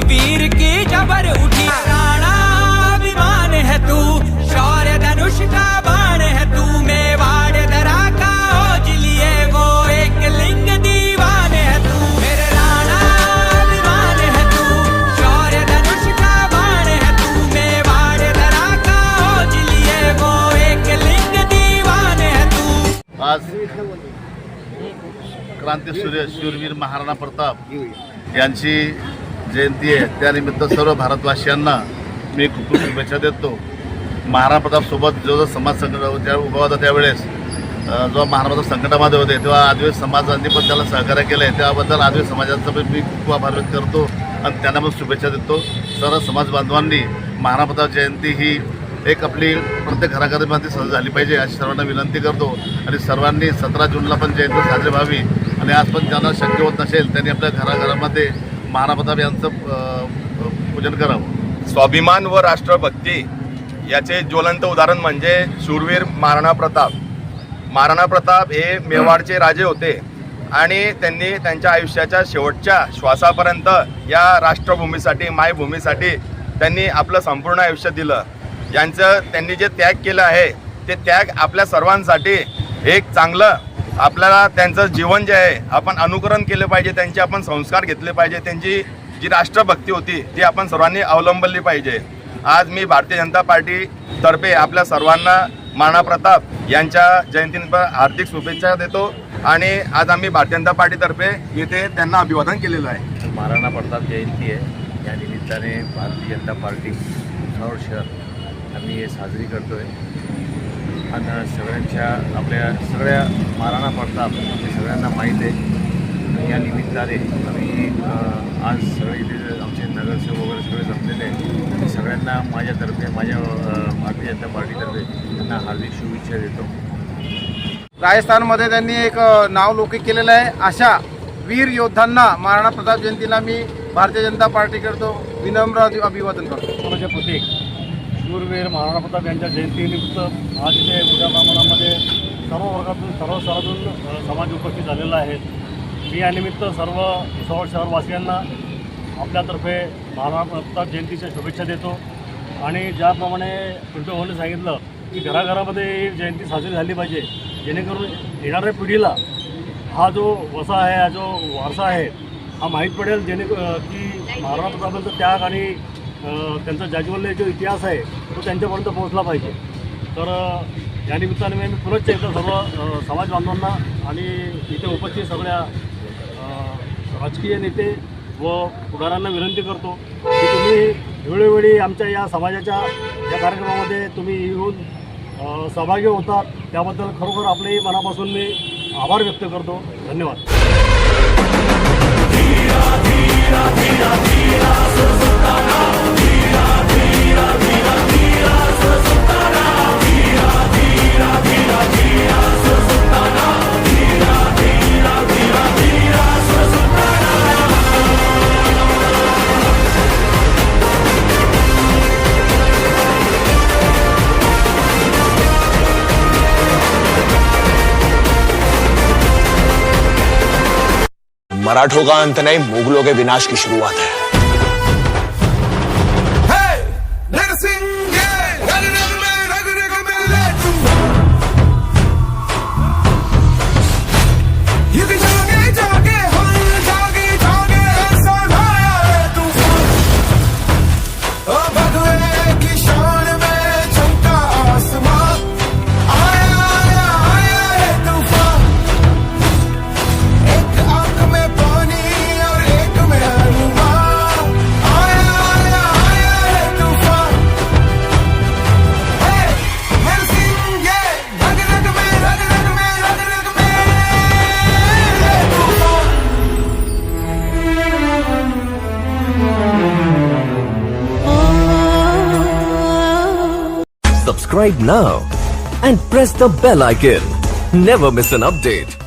वीर की जबर उठी। राणा अभिमान है तू, शौर्य धनुष का बाण है तू, मेवाड़ दरा का ओज लिए वो एक लिंग दीवान है तू। मेरे राणा अभिमान है तू, शौर्य धनुष का बाण है तू, मेवाड़ दरा का ओज लिए वो एक लिंग दीवान है तू। आज क्रांती सूर्य शूरवीर महाराणा प्रताप यांची जयंती आहे। त्यानिमित्त सर्व भारतवासियांना मी खूप खूप शुभेच्छा देतो। महाराणा प्रताप सोबत जो समाज संकट ज्या उभा होता त्यावेळेस जो महाराणा प्रताप संकटामध्ये होते तेव्हा आदिवासी समाजांनी पण त्याला सहकार्य केलं आहे। त्याबद्दल आदिवासी समाजाचा पण मी खूप आभार व्यक्त करतो आणि त्यांना पण शुभेच्छा देतो। सर्व समाज बांधवांनी महाराणा प्रताप जयंती ही एक आपली प्रत्येक घराघरामध्ये साजरी झाली पाहिजे अशी सर्वांना विनंती करतो आणि सर्वांनी 17 जूनला पण जयंती साजरी व्हावी आणि आज पण ज्यांना शक्य होत नसेल त्यांनी आपल्या घराघरामध्ये महाराणा प्रताप यांचं पूजन करावं। स्वाभिमान व राष्ट्रभक्ती याचे ज्वलंत उदाहरण म्हणजे शूरवीर महाराणा प्रताप। महाराणा प्रताप हे मेवाडचे राजे होते आणि त्यांनी त्यांच्या आयुष्याच्या शेवटच्या श्वासापर्यंत या राष्ट्रभूमीसाठी मायभूमीसाठी त्यांनी आपलं संपूर्ण आयुष्य दिलं। यांचं त्यांनी जे त्याग केलं आहे ते त्याग आपल्या सर्वांसाठी एक चांगलं आपल्याला त्यांचं जीवन जे आहे आपण अनुकरण केलं पाहिजे, त्यांचे आपण संस्कार घेतले पाहिजे, त्यांची जी राष्ट्रभक्ती होती ती आपण सर्वांनी अवलंबली पाहिजे। आज मी भारतीय जनता पार्टीतर्फे आपल्या सर्वांना महाराणा प्रताप यांच्या जयंतीनिमित्त हार्दिक शुभेच्छा देतो आणि आज आम्ही भारतीय जनता पार्टीतर्फे इथे त्यांना अभिवादन केलेलं आहे। महाराणा प्रताप जयंती आहे, या निमित्ताने भारतीय जनता पार्टी भुसावळ शहर आम्ही हे साजरी करतो आहे आणि सगळ्यांच्या आपल्या सगळ्या महाराणा प्रताप हे सगळ्यांना माहीत आहे। या निमित्ताने आम्ही आज सगळे इथे आमचे नगरसेवक वगैरे सगळे जमलेले आहेत आणि सगळ्यांना माझ्यातर्फे माझ्या भारतीय जनता पार्टीतर्फे त्यांना हार्दिक शुभेच्छा देतो। राजस्थानमध्ये त्यांनी एक नाव लौकिक केलेलं आहे। अशा वीर योद्धांना महाराणा प्रताप जयंतीला मी भारतीय जनता पार्टी करतो विनम्र अभिवादन करतो। माझे प्रतीक शूरवीर महाराणा प्रताप यांच्या जयंतीनिमित्त आज इथे मोठ्या प्रमाणामध्ये सर्व वर्गातून सर्व स्तरातून समाज उपस्थित झालेला आहे। मी यानिमित्त सर्व भुसावळ शहरवासियांना आपल्यातर्फे महाराणा प्रताप जयंतीच्या शुभेच्छा देतो आणि ज्याप्रमाणे पिंटू भाऊने सांगितलं की घराघरामध्ये ही जयंती साजरी झाली पाहिजे, जेणेकरून येणाऱ्या पिढीला हा जो वसा आहे, हा जो वारसा आहे हा माहीत पडेल, की महाराणा प्रतापांचा त्याग आणि त्यांचा जाज्वल्य जो इतिहास आहे तो त्यांच्यापर्यंत पोहोचला पाहिजे। तर या निमित्ताने मी पुनश्च एकदा सर्व समाज बांधवांना आणि इथे उपस्थित सगळ्या राजकीय नेते व पुढाऱ्यांना विनंती करतो की तुम्ही वेळोवेळी आमच्या या समाजाच्या या कार्यक्रमामध्ये तुम्ही येऊन सहभागी होतात, त्याबद्दल खरोखर आपलेही मनापासून मी आभार व्यक्त करतो। धन्यवाद। मराठों का अंत नहीं, मुगलों के विनाश की शुरुआत है। Subscribe now and press the bell icon. Never miss an update.